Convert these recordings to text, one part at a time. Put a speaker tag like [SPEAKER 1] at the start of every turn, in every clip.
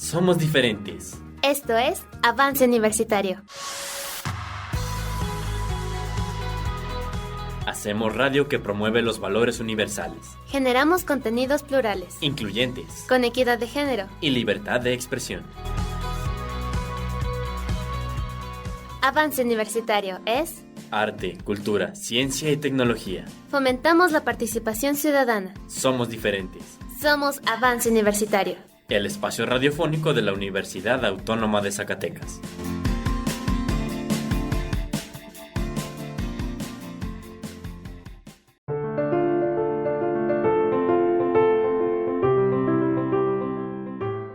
[SPEAKER 1] Somos diferentes.
[SPEAKER 2] Esto es Avance Universitario.
[SPEAKER 1] Hacemos radio que promueve los valores universales.
[SPEAKER 2] Generamos contenidos plurales,
[SPEAKER 1] incluyentes,
[SPEAKER 2] con equidad de género
[SPEAKER 1] y libertad de expresión.
[SPEAKER 2] Avance Universitario es
[SPEAKER 1] arte, cultura, ciencia y tecnología.
[SPEAKER 2] Fomentamos la participación ciudadana.
[SPEAKER 1] Somos diferentes.
[SPEAKER 2] Somos Avance Universitario,
[SPEAKER 1] el espacio radiofónico de la Universidad Autónoma de Zacatecas.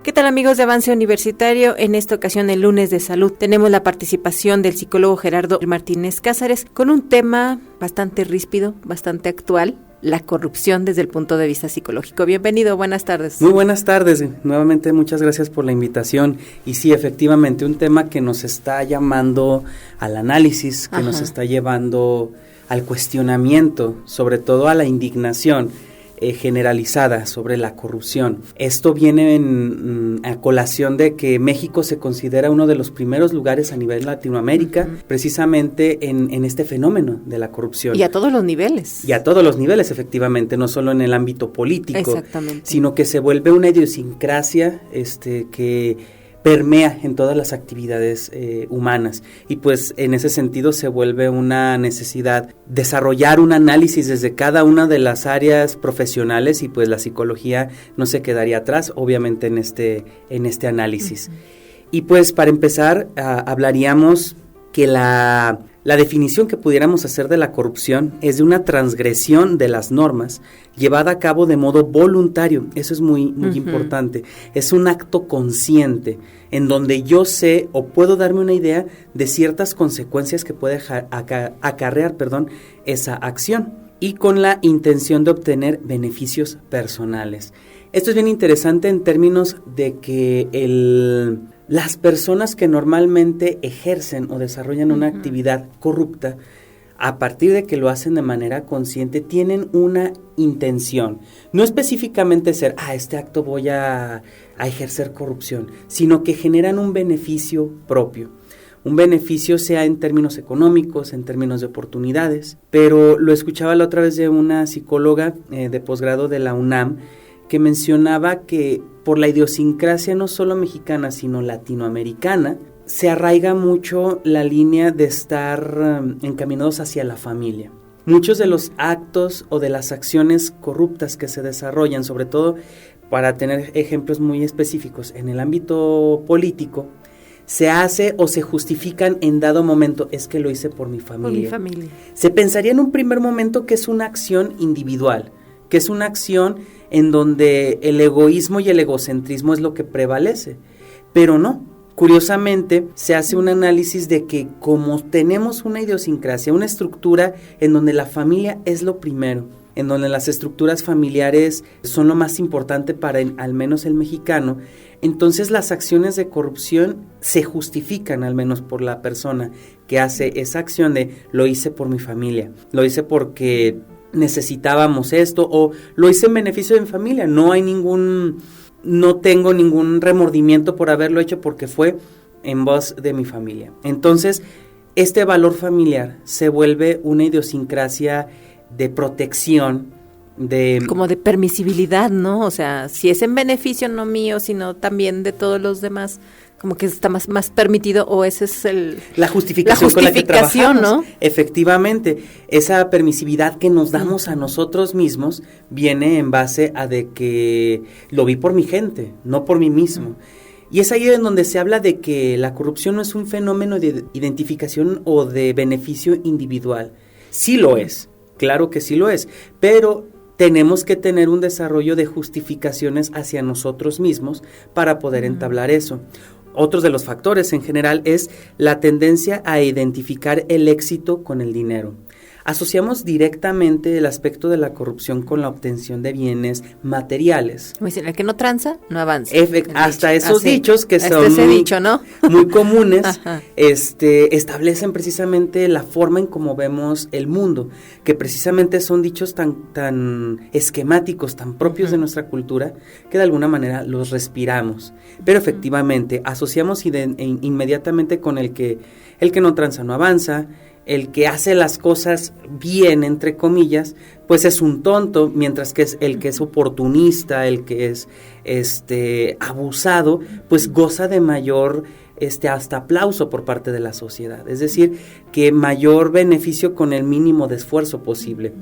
[SPEAKER 3] ¿Qué tal, amigos de Avance Universitario? En esta ocasión, el lunes de salud, tenemos la participación del psicólogo Gerardo Martínez Cázares con un tema bastante ríspido, bastante actual: la corrupción desde el punto de vista psicológico. Bienvenido, buenas tardes.
[SPEAKER 4] Muy buenas tardes, nuevamente muchas gracias por la invitación. Y sí, efectivamente, un tema que nos está llamando al análisis, que nos está llevando al cuestionamiento, sobre todo a la indignación generalizada sobre la corrupción. Esto viene a colación de que México se considera uno de los primeros lugares a nivel Latinoamérica, precisamente en este fenómeno de la corrupción.
[SPEAKER 3] Y a todos los niveles.
[SPEAKER 4] Y a todos los niveles, efectivamente, no solo en el ámbito político, sino que se vuelve una idiosincrasia que permea en todas las actividades humanas, y pues en ese sentido se vuelve una necesidad desarrollar un análisis desde cada una de las áreas profesionales, y pues la psicología no se quedaría atrás, obviamente, en este análisis. Y pues para empezar, hablaríamos que la definición que pudiéramos hacer de la corrupción es de una transgresión de las normas llevada a cabo de modo voluntario. Eso es muy importante. Es un acto consciente en donde yo sé o puedo darme una idea de ciertas consecuencias que puede acarrear esa acción, y con la intención de obtener beneficios personales. Esto es bien interesante en términos de que las personas que normalmente ejercen o desarrollan una actividad corrupta, a partir de que lo hacen de manera consciente, tienen una intención. No específicamente ser, este acto voy a ejercer corrupción, sino que generan un beneficio propio. Un beneficio sea en términos económicos, en términos de oportunidades. Pero lo escuchaba la otra vez de una psicóloga de posgrado de la UNAM, que mencionaba que por la idiosincrasia no solo mexicana, sino latinoamericana, se arraiga mucho la línea de estar encaminados hacia la familia. Muchos de los actos o de las acciones corruptas que se desarrollan, sobre todo para tener ejemplos muy específicos en el ámbito político, se hace o se justifican en dado momento: es que lo hice por mi familia.
[SPEAKER 3] Por mi familia.
[SPEAKER 4] Se pensaría en un primer momento que es una acción individual, que es una acción en donde el egoísmo y el egocentrismo es lo que prevalece, pero no. Curiosamente, se hace un análisis de que como tenemos una idiosincrasia, una estructura en donde la familia es lo primero, en donde las estructuras familiares son lo más importante para al menos el mexicano, entonces las acciones de corrupción se justifican al menos por la persona que hace esa acción de lo hice por mi familia, lo hice porque necesitábamos esto, o lo hice en beneficio de mi familia, no tengo ningún remordimiento por haberlo hecho porque fue en voz de mi familia. Entonces, este valor familiar se vuelve una idiosincrasia de protección,
[SPEAKER 3] como de permisibilidad, ¿no? O sea, si es en beneficio no mío, sino también de todos los demás, como que está más permitido, o ese es la justificación
[SPEAKER 4] con la que trabajamos,
[SPEAKER 3] ¿no?
[SPEAKER 4] Efectivamente, esa permisividad que nos damos a nosotros mismos viene en base a de que lo vi por mi gente, no por mí mismo. Y es ahí en donde se habla de que la corrupción no es un fenómeno de identificación o de beneficio individual. Sí lo es, claro que sí lo es, pero tenemos que tener un desarrollo de justificaciones hacia nosotros mismos para poder entablar eso. Otros de los factores en general es la tendencia a identificar el éxito con el dinero, asociamos directamente el aspecto de la corrupción con la obtención de bienes materiales.
[SPEAKER 3] Como dicen, el que no tranza, no avanza.
[SPEAKER 4] Hasta esos dichos que
[SPEAKER 3] hasta
[SPEAKER 4] son
[SPEAKER 3] ese dicho, ¿no?
[SPEAKER 4] muy comunes, establecen precisamente la forma en cómo vemos el mundo, que precisamente son dichos tan esquemáticos, tan propios de nuestra cultura, que de alguna manera los respiramos. Pero efectivamente, asociamos inmediatamente con el que no tranza no avanza, el que hace las cosas bien, entre comillas, pues es un tonto, mientras que el que es oportunista, el que es abusado, pues goza de mayor hasta aplauso por parte de la sociedad. Es decir, que mayor beneficio con el mínimo de esfuerzo posible.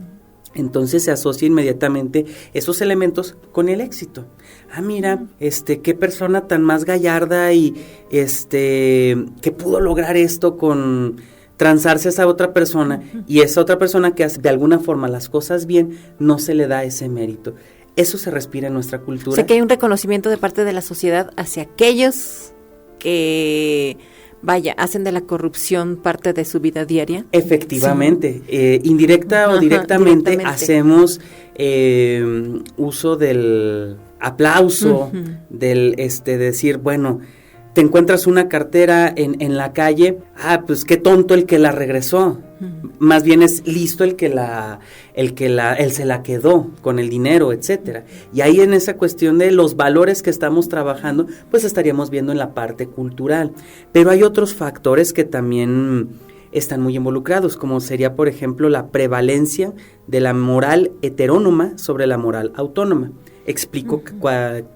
[SPEAKER 4] Entonces se asocia inmediatamente esos elementos con el éxito. Ah, mira, qué persona tan más gallarda y que pudo lograr esto con transarse a esa otra persona, y esa otra persona que hace de alguna forma las cosas bien, no se le da ese mérito. Eso se respira en nuestra cultura.
[SPEAKER 3] O sea que hay un reconocimiento de parte de la sociedad hacia aquellos que, hacen de la corrupción parte de su vida diaria.
[SPEAKER 4] Efectivamente, sí. Indirecta o directamente hacemos uso del aplauso, del decir, bueno, te encuentras una cartera en la calle, pues qué tonto el que la regresó. Más bien es listo el que él se la quedó con el dinero, etcétera. Y ahí en esa cuestión de los valores que estamos trabajando, pues estaríamos viendo en la parte cultural. Pero hay otros factores que también están muy involucrados, como sería, por ejemplo, la prevalencia de la moral heterónoma sobre la moral autónoma. Explico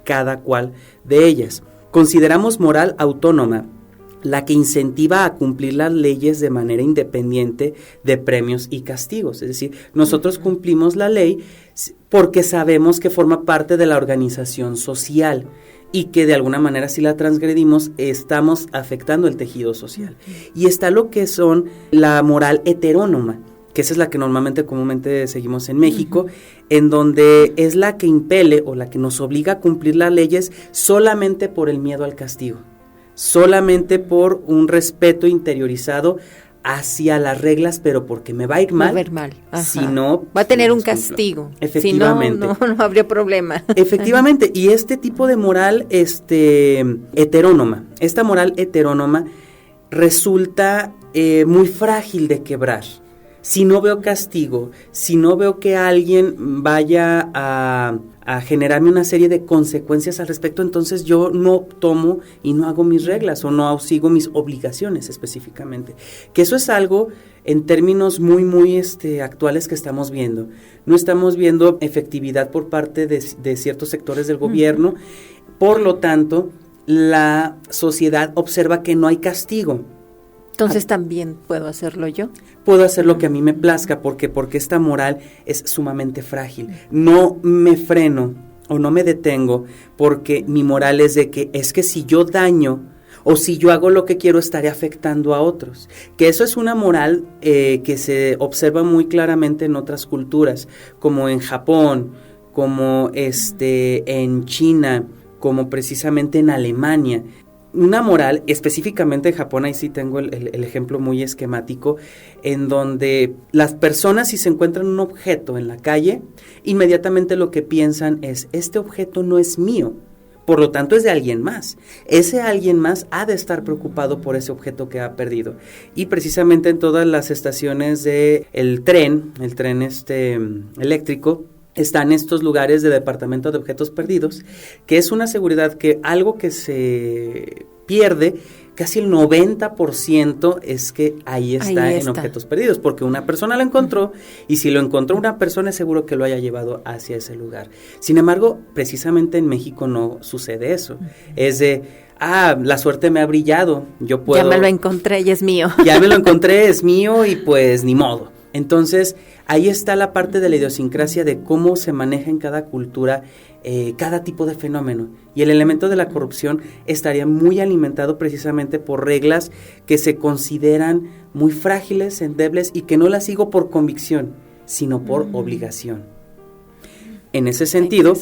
[SPEAKER 4] cada cual de ellas. Consideramos moral autónoma la que incentiva a cumplir las leyes de manera independiente de premios y castigos. Es decir, nosotros cumplimos la ley porque sabemos que forma parte de la organización social y que de alguna manera si la transgredimos estamos afectando el tejido social. Y está lo que son la moral heterónoma, que esa es la que comúnmente seguimos en México, en donde es la que impele o la que nos obliga a cumplir las leyes solamente por el miedo al castigo, solamente por un respeto interiorizado hacia las reglas, pero porque me va a ir mal.
[SPEAKER 3] Va a ir mal.
[SPEAKER 4] Si no,
[SPEAKER 3] va a tener un castigo.
[SPEAKER 4] Efectivamente.
[SPEAKER 3] Si no habría problema.
[SPEAKER 4] Efectivamente, y este tipo de moral heterónoma, esta moral heterónoma resulta muy frágil de quebrar. Si no veo castigo, si no veo que alguien vaya a generarme una serie de consecuencias al respecto, entonces yo no tomo y no hago mis reglas o no sigo mis obligaciones específicamente. Que eso es algo en términos muy, muy actuales que estamos viendo. No estamos viendo efectividad por parte de ciertos sectores del gobierno, por lo tanto, la sociedad observa que no hay castigo.
[SPEAKER 3] Entonces también puedo hacerlo yo.
[SPEAKER 4] Puedo hacer lo que a mí me plazca, porque esta moral es sumamente frágil. No me freno o no me detengo porque mi moral es que si yo daño o si yo hago lo que quiero estaré afectando a otros. Que eso es una moral que se observa muy claramente en otras culturas, como en Japón, como en China, como precisamente en Alemania. Una moral, específicamente en Japón, ahí sí tengo el ejemplo muy esquemático, en donde las personas si se encuentran un objeto en la calle, inmediatamente lo que piensan es, este objeto no es mío, por lo tanto es de alguien más. Ese alguien más ha de estar preocupado por ese objeto que ha perdido. Y precisamente en todas las estaciones del tren eléctrico, están estos lugares de departamento de objetos perdidos, que es una seguridad que algo que se pierde, casi el 90% es que ahí está en objetos perdidos, porque una persona lo encontró, y si lo encontró una persona es seguro que lo haya llevado hacia ese lugar. Sin embargo, precisamente en México no sucede eso. Es de, la suerte me ha brillado, yo puedo...
[SPEAKER 3] Ya me lo encontré y es mío.
[SPEAKER 4] Ya me lo encontré, es mío y pues ni modo. Entonces, ahí está la parte de la idiosincrasia de cómo se maneja en cada cultura cada tipo de fenómeno. Y el elemento de la corrupción estaría muy alimentado precisamente por reglas que se consideran muy frágiles, endebles y que no las sigo por convicción, sino por obligación. En ese sentido,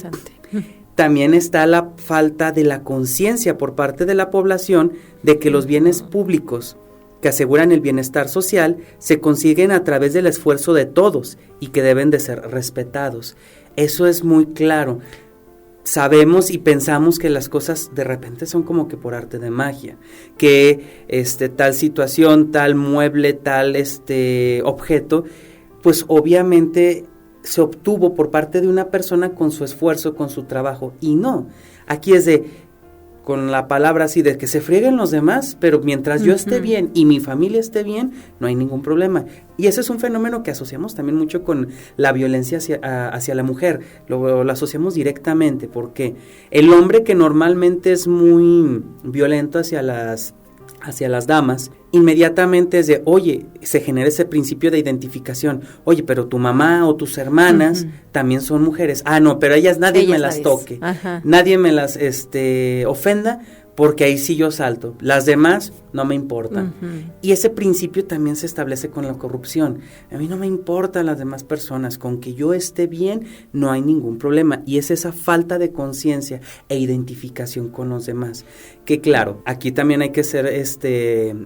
[SPEAKER 4] también está la falta de la conciencia por parte de la población de que los bienes públicos que aseguran el bienestar social se consiguen a través del esfuerzo de todos y que deben de ser respetados. Eso es muy claro. Sabemos y pensamos que las cosas de repente son como que por arte de magia, que tal situación, tal mueble, tal objeto, pues obviamente se obtuvo por parte de una persona con su esfuerzo, con su trabajo, y no, aquí es con la palabra así, de que se frieguen los demás, pero mientras yo esté bien y mi familia esté bien, no hay ningún problema. Y ese es un fenómeno que asociamos también mucho con la violencia hacia la mujer, lo asociamos directamente, porque el hombre que normalmente es muy violento hacia las damas, inmediatamente es de, oye, se genera ese principio de identificación, oye, pero tu mamá o tus hermanas también son mujeres, no, pero ellas nadie me las toque, nadie me las ofenda, porque ahí sí yo salto, las demás no me importan. Y ese principio también se establece con la corrupción. A mí no me importan las demás personas, con que yo esté bien no hay ningún problema, y es esa falta de conciencia e identificación con los demás, que claro, aquí también hay que ser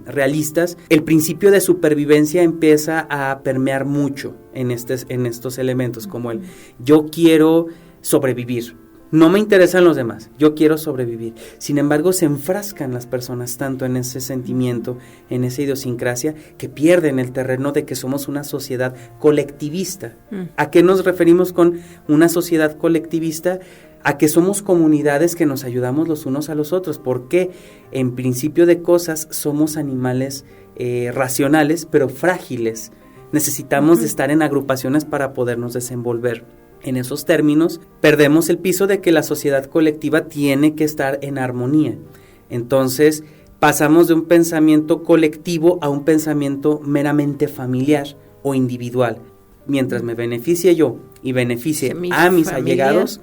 [SPEAKER 4] realistas. El principio de supervivencia empieza a permear mucho en estos elementos, como el yo quiero sobrevivir. No me interesan los demás, yo quiero sobrevivir. Sin embargo, se enfrascan las personas tanto en ese sentimiento, en esa idiosincrasia, que pierden el terreno de que somos una sociedad colectivista. ¿A qué nos referimos con una sociedad colectivista? A que somos comunidades que nos ayudamos los unos a los otros, porque en principio de cosas somos animales racionales, pero frágiles. Necesitamos de estar en agrupaciones para podernos desenvolver. En esos términos, perdemos el piso de que la sociedad colectiva tiene que estar en armonía. Entonces, pasamos de un pensamiento colectivo a un pensamiento meramente familiar o individual. Mientras me beneficie yo y beneficie a mis allegados,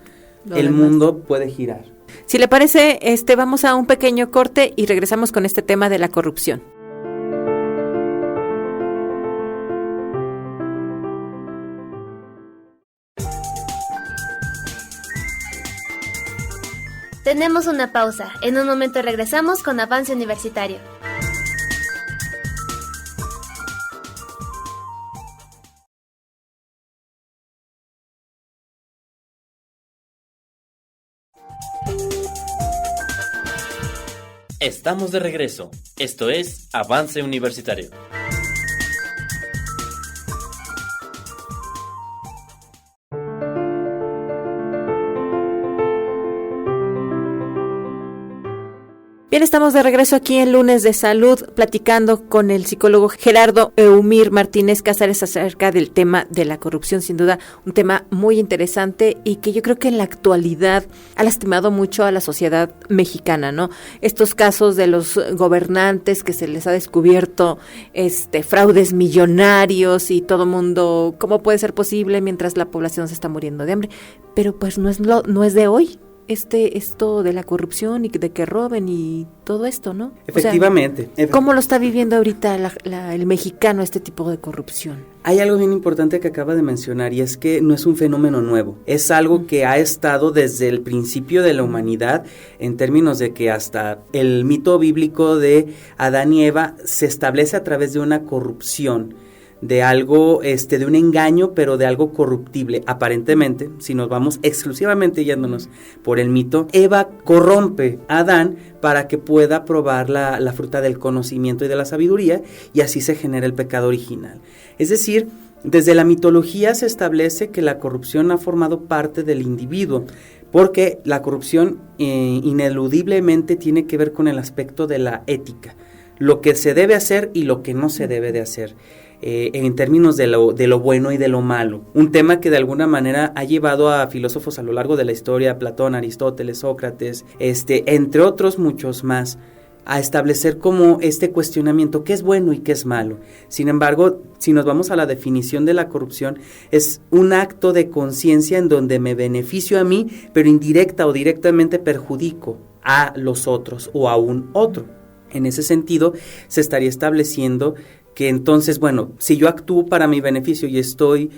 [SPEAKER 4] el mundo puede girar.
[SPEAKER 3] Si le parece, vamos a un pequeño corte y regresamos con este tema de la corrupción.
[SPEAKER 2] Tenemos una pausa. En un momento regresamos con Avance Universitario.
[SPEAKER 1] Estamos de regreso. Esto es Avance Universitario.
[SPEAKER 3] Bien, estamos de regreso aquí en Lunes de Salud, platicando con el psicólogo Gerardo Eumir Martínez Cázares acerca del tema de la corrupción. Sin duda, un tema muy interesante y que yo creo que en la actualidad ha lastimado mucho a la sociedad mexicana, ¿no? Estos casos de los gobernantes que se les ha descubierto fraudes millonarios y todo mundo, ¿cómo puede ser posible mientras la población se está muriendo de hambre? Pero pues no es de hoy. Esto de la corrupción y de que roben y todo esto, ¿no?
[SPEAKER 4] Efectivamente.
[SPEAKER 3] O sea, ¿cómo lo está viviendo ahorita el mexicano este tipo de corrupción?
[SPEAKER 4] Hay algo bien importante que acaba de mencionar, y es que no es un fenómeno nuevo, es algo que ha estado desde el principio de la humanidad, en términos de que hasta el mito bíblico de Adán y Eva se establece a través de una corrupción, de algo, de un engaño, pero de algo corruptible. Aparentemente, si nos vamos exclusivamente yéndonos por el mito, Eva corrompe a Adán para que pueda probar la fruta del conocimiento y de la sabiduría, y así se genera el pecado original. Es decir, desde la mitología se establece que la corrupción ha formado parte del individuo, porque la corrupción ineludiblemente tiene que ver con el aspecto de la ética, lo que se debe hacer y lo que no se debe de hacer. En términos de lo bueno y de lo malo. Un tema que de alguna manera ha llevado a filósofos a lo largo de la historia, Platón, Aristóteles, Sócrates, entre otros muchos más, a establecer como este cuestionamiento, qué es bueno y qué es malo. Sin embargo, si nos vamos a la definición de la corrupción, es un acto de conciencia en donde me beneficio a mí, pero indirecta o directamente perjudico a los otros o a un otro. En ese sentido, se estaría estableciendo que entonces, bueno, si yo actúo para mi beneficio y estoy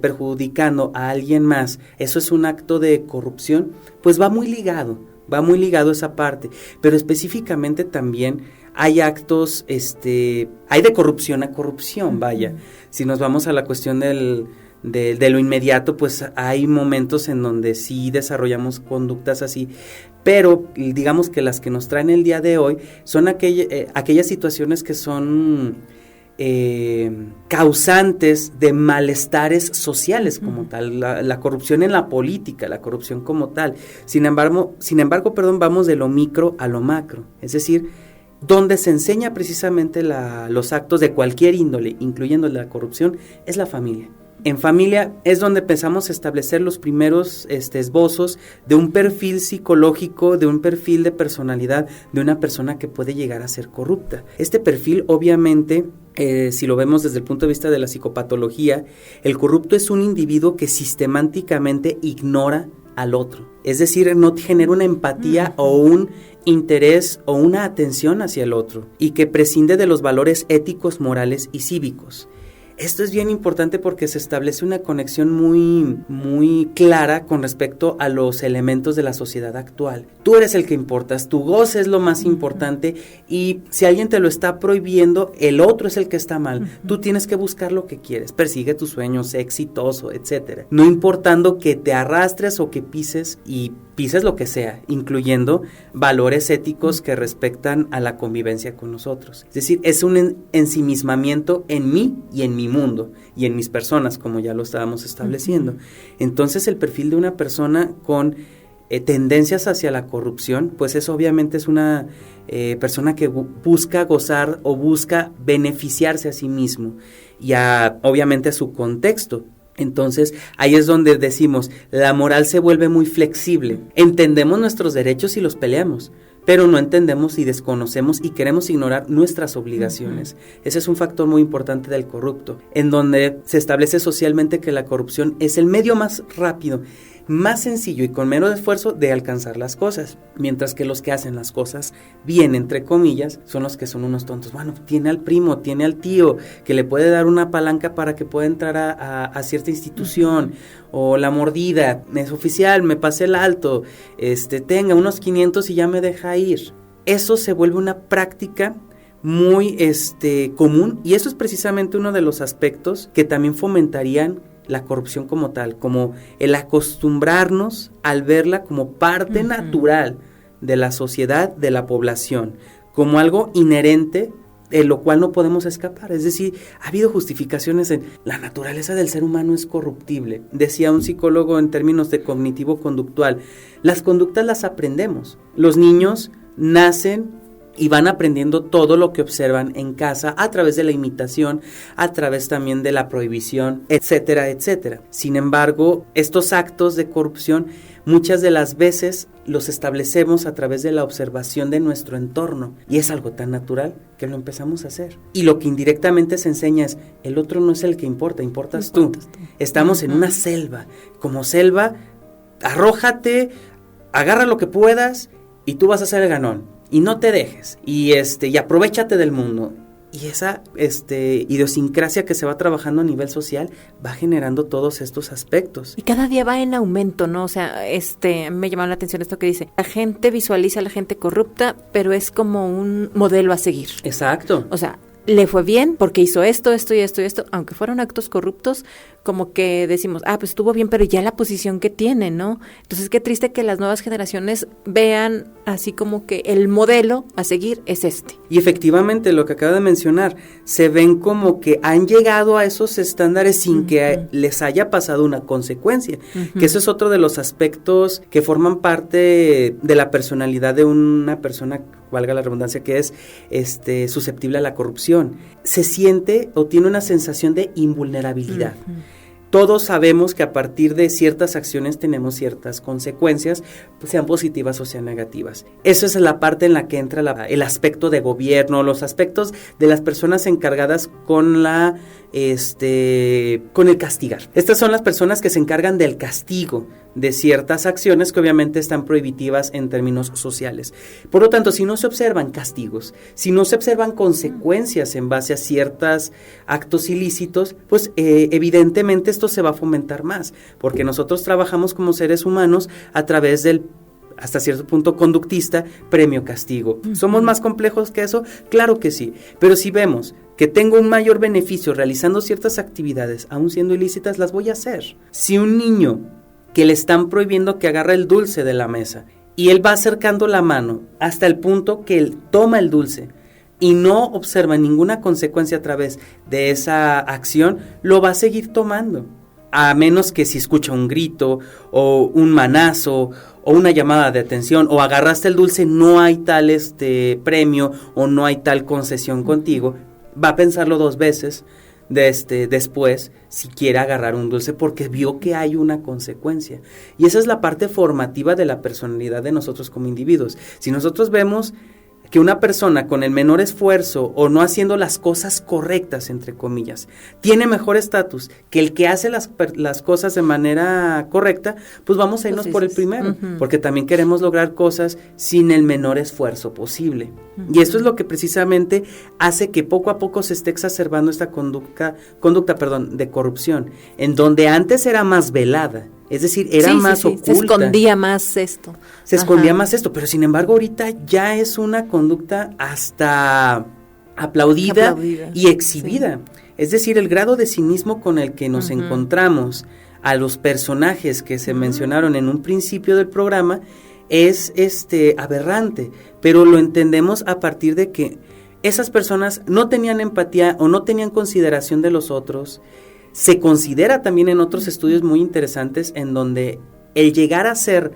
[SPEAKER 4] perjudicando a alguien más, eso es un acto de corrupción, pues va muy ligado esa parte, pero específicamente también hay actos, hay de corrupción a corrupción, vaya. Si nos vamos a la cuestión de lo inmediato, pues hay momentos en donde sí desarrollamos conductas así, pero digamos que las que nos traen el día de hoy son aquellas situaciones que son causantes de malestares sociales como tal, la corrupción en la política, la corrupción como tal. Sin embargo, vamos de lo micro a lo macro, es decir, donde se enseña precisamente los actos de cualquier índole, incluyendo la corrupción, es la familia. En familia es donde empezamos a establecer los primeros esbozos de un perfil psicológico, de un perfil de personalidad de una persona que puede llegar a ser corrupta. Este perfil, obviamente, si lo vemos desde el punto de vista de la psicopatología, el corrupto es un individuo que sistemáticamente ignora al otro. Es decir, no genera una empatía o un interés o una atención hacia el otro y que prescinde de los valores éticos, morales y cívicos. Esto es bien importante porque se establece una conexión muy, muy clara con respecto a los elementos de la sociedad actual. Tú eres el que importas, tu goce es lo más importante y si alguien te lo está prohibiendo, el otro es el que está mal. Tú tienes que buscar lo que quieres, persigue tus sueños, sé exitoso, etcétera. No importando que te arrastres o que pises lo que sea, incluyendo valores éticos que respectan a la convivencia con nosotros. Es decir, es un ensimismamiento en mí y en mi mundo y en mis personas, como ya lo estábamos estableciendo. Entonces, el perfil de una persona con tendencias hacia la corrupción, pues eso obviamente es una persona que busca gozar o busca beneficiarse a sí mismo y obviamente a su contexto. Entonces, ahí es donde decimos, la moral se vuelve muy flexible. Entendemos nuestros derechos y los peleamos, pero no entendemos y desconocemos y queremos ignorar nuestras obligaciones. Ese es un factor muy importante del corrupto, en donde se establece socialmente que la corrupción es el medio más rápido, más sencillo y con menos esfuerzo de alcanzar las cosas, mientras que los que hacen las cosas bien, entre comillas, son los que son unos tontos. Bueno, tiene al primo, tiene al tío, que le puede dar una palanca para que pueda entrar a cierta institución, o la mordida, es oficial, me pasé el alto, tenga unos 500 y ya me deja ir. Eso se vuelve una práctica muy común, y eso es precisamente uno de los aspectos que también fomentarían la corrupción como tal, como el acostumbrarnos al verla como parte natural de la sociedad, de la población, como algo inherente, de lo cual no podemos escapar. Es decir, ha habido justificaciones en la naturaleza del ser humano es corruptible. Decía un psicólogo en términos de cognitivo-conductual, las conductas las aprendemos. Los niños nacen y van aprendiendo todo lo que observan en casa a través de la imitación, a través también de la prohibición, etcétera, etcétera. Sin embargo, estos actos de corrupción muchas de las veces los establecemos a través de la observación de nuestro entorno y es algo tan natural que lo empezamos a hacer. Y lo que indirectamente se enseña es, el otro no es el que importa, importas tú. Estamos en una selva. Como selva, arrójate, agarra lo que puedas y tú vas a ser el ganón. Y no te dejes, y aprovéchate del mundo. Y esa idiosincrasia que se va trabajando a nivel social va generando todos estos aspectos.
[SPEAKER 3] Y cada día va en aumento, ¿no? O sea, me llamó la atención esto que dice, la gente visualiza a la gente corrupta, pero es como un modelo a seguir.
[SPEAKER 4] Exacto.
[SPEAKER 3] O sea, le fue bien porque hizo esto, aunque fueron actos corruptos, como que decimos, pues estuvo bien, pero ya la posición que tiene, ¿no? Entonces, qué triste que las nuevas generaciones vean así como que el modelo a seguir es este.
[SPEAKER 4] Y efectivamente, lo que acaba de mencionar, se ven como que han llegado a esos estándares sin que les haya pasado una consecuencia, que eso es otro de los aspectos que forman parte de la personalidad de una persona, valga la redundancia, que es susceptible a la corrupción. Se siente o tiene una sensación de invulnerabilidad. Todos sabemos que a partir de ciertas acciones tenemos ciertas consecuencias, pues sean positivas o sean negativas. Esa es la parte en la que entra el aspecto de gobierno, los aspectos de las personas encargadas con con el castigar. Estas son las personas que se encargan del castigo de ciertas acciones que obviamente están prohibitivas en términos sociales. Por lo tanto, si no se observan castigos, si no se observan consecuencias en base a ciertos actos ilícitos, pues evidentemente esto se va a fomentar más, porque nosotros trabajamos como seres humanos a través del hasta cierto punto conductista, premio castigo. ¿Somos más complejos que eso? Claro que sí, pero si vemos que tengo un mayor beneficio realizando ciertas actividades, aun siendo ilícitas, las voy a hacer. Si un niño que le están prohibiendo que agarre el dulce de la mesa y él va acercando la mano hasta el punto que él toma el dulce y no observa ninguna consecuencia a través de esa acción, lo va a seguir tomando. A menos que si escucha un grito o un manazo o una llamada de atención o agarraste el dulce, no hay tal premio o no hay tal concesión contigo, va a pensarlo 2 veces después si quiere agarrar un dulce porque vio que hay una consecuencia. Y esa es la parte formativa de la personalidad de nosotros como individuos. Si nosotros vemos que una persona con el menor esfuerzo o no haciendo las cosas correctas, entre comillas, tiene mejor estatus que el que hace las cosas de manera correcta, pues vamos a irnos por el primero, porque también queremos lograr cosas sin el menor esfuerzo posible. Y esto es lo que precisamente hace que poco a poco se esté exacerbando esta conducta de corrupción, en donde antes era más velada. Es decir, era más oculta.
[SPEAKER 3] Se escondía más esto.
[SPEAKER 4] Escondía más esto, pero sin embargo ahorita ya es una conducta hasta aplaudida y exhibida. Sí. Es decir, el grado de cinismo con el que nos encontramos a los personajes que se mencionaron en un principio del programa es aberrante, pero lo entendemos a partir de que esas personas no tenían empatía o no tenían consideración de los otros. Se considera también en otros estudios muy interesantes en donde el llegar a ser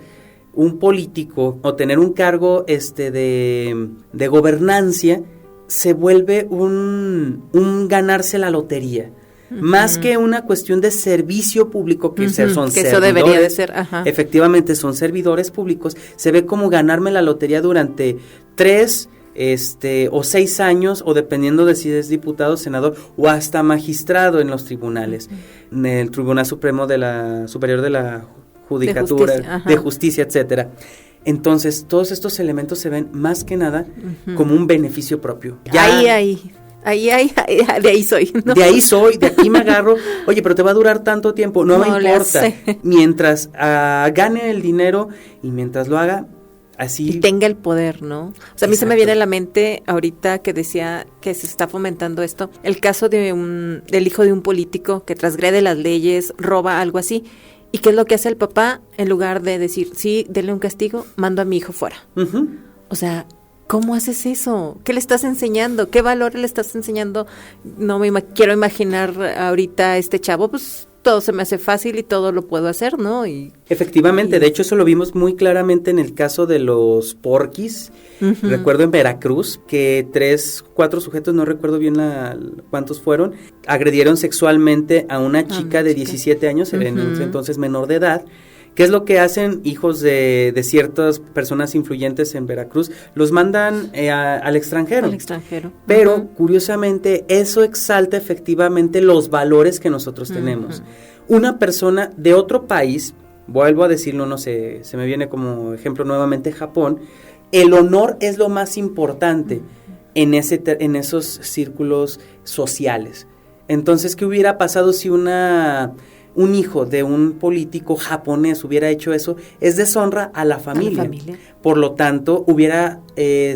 [SPEAKER 4] un político o tener un cargo de gobernancia se vuelve un ganarse la la más que una cuestión de servicio público que son
[SPEAKER 3] que eso debería de ser.
[SPEAKER 4] Efectivamente son servidores públicos, se ve como ganarme la lotería durante 3 o 6 años, o dependiendo de si es diputado, senador o hasta magistrado en los tribunales, en el Tribunal Supremo Superior de la Judicatura, de Justicia, etcétera. Entonces, todos estos elementos se ven más que nada como un beneficio propio. Ahí
[SPEAKER 3] de ahí soy, ¿no?
[SPEAKER 4] De ahí soy, de aquí me agarro. Oye, pero te va a durar tanto tiempo, no me importa. Mientras gane el dinero y mientras lo haga, así.
[SPEAKER 3] Y tenga el poder, ¿no? O sea, a mí se me viene a la mente ahorita que decía que se está fomentando esto, el caso del hijo de un político que transgrede las leyes, roba, algo así. ¿Y qué es lo que hace el papá? En lugar de decir, sí, denle un castigo, mando a mi hijo fuera. O sea, ¿cómo haces eso? ¿Qué le estás enseñando? ¿Qué valor le estás enseñando? No me quiero imaginar ahorita este chavo, pues todo se me hace fácil y todo lo puedo hacer, ¿no?
[SPEAKER 4] Efectivamente, de hecho eso lo vimos muy claramente en el caso de los porquis. Recuerdo en Veracruz que 4 sujetos, no recuerdo bien cuántos fueron, agredieron sexualmente a una chica de 17 años, en ese entonces menor de edad. ¿Qué es lo que hacen hijos de ciertas personas influyentes en Veracruz? Los mandan al extranjero. Pero, curiosamente, eso exalta efectivamente los valores que nosotros tenemos. Una persona de otro país, vuelvo a decirlo, no sé, se me viene como ejemplo nuevamente Japón, el honor es lo más importante en esos círculos sociales. Entonces, ¿qué hubiera pasado si un hijo de un político japonés hubiera hecho eso? Es deshonra a la familia. Por lo tanto, hubiera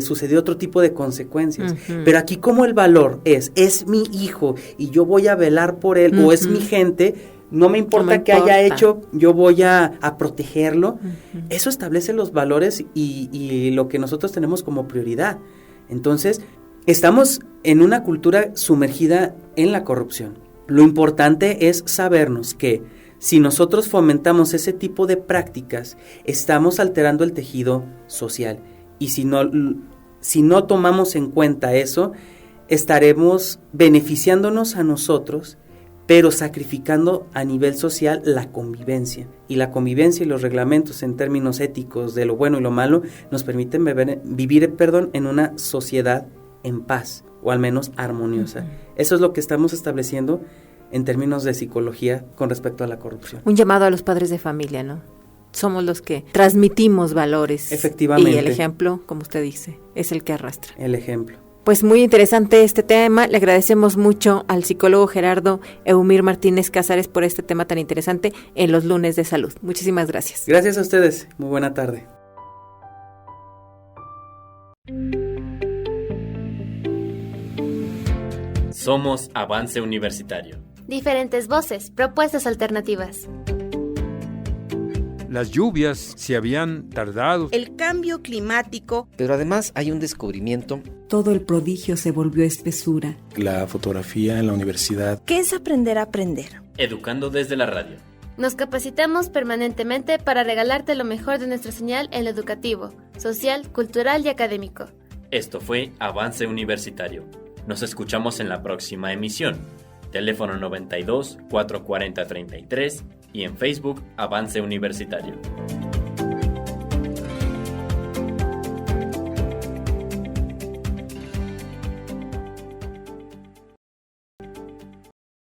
[SPEAKER 4] sucedido otro tipo de consecuencias. Pero aquí como el valor es mi hijo y yo voy a velar por él, o es mi gente, no me importa qué haya hecho, yo voy a protegerlo. Eso establece los valores y lo que nosotros tenemos como prioridad. Entonces, estamos en una cultura sumergida en la corrupción. Lo importante es sabernos que si nosotros fomentamos ese tipo de prácticas, estamos alterando el tejido social. Y si no tomamos en cuenta eso, estaremos beneficiándonos a nosotros, pero sacrificando a nivel social la convivencia. Y la convivencia y los reglamentos en términos éticos de lo bueno y lo malo nos permiten vivir en una sociedad en paz, o al menos armoniosa. Eso es lo que estamos estableciendo en términos de psicología con respecto a la corrupción.
[SPEAKER 3] Un llamado a los padres de familia, ¿no? Somos los que transmitimos valores.
[SPEAKER 4] Efectivamente.
[SPEAKER 3] Y el ejemplo, como usted dice, es el que arrastra.
[SPEAKER 4] El ejemplo.
[SPEAKER 3] Pues muy interesante este tema. Le agradecemos mucho al psicólogo Gerardo Eumir Martínez Cázares por este tema tan interesante en los lunes de salud. Muchísimas gracias.
[SPEAKER 4] Gracias a ustedes. Muy buena tarde.
[SPEAKER 1] Somos Avance Universitario.
[SPEAKER 2] Diferentes voces, propuestas alternativas.
[SPEAKER 5] Las lluvias se habían tardado.
[SPEAKER 6] El cambio climático.
[SPEAKER 7] Pero además hay un descubrimiento.
[SPEAKER 8] Todo el prodigio se volvió espesura.
[SPEAKER 9] La fotografía en la universidad.
[SPEAKER 6] ¿Qué es aprender a aprender?
[SPEAKER 1] Educando desde la radio.
[SPEAKER 2] Nos capacitamos permanentemente para regalarte lo mejor de nuestra señal en lo educativo, social, cultural y académico.
[SPEAKER 1] Esto fue Avance Universitario. Nos escuchamos en la próxima emisión. Teléfono 92 440 33 y en Facebook Avance Universitario.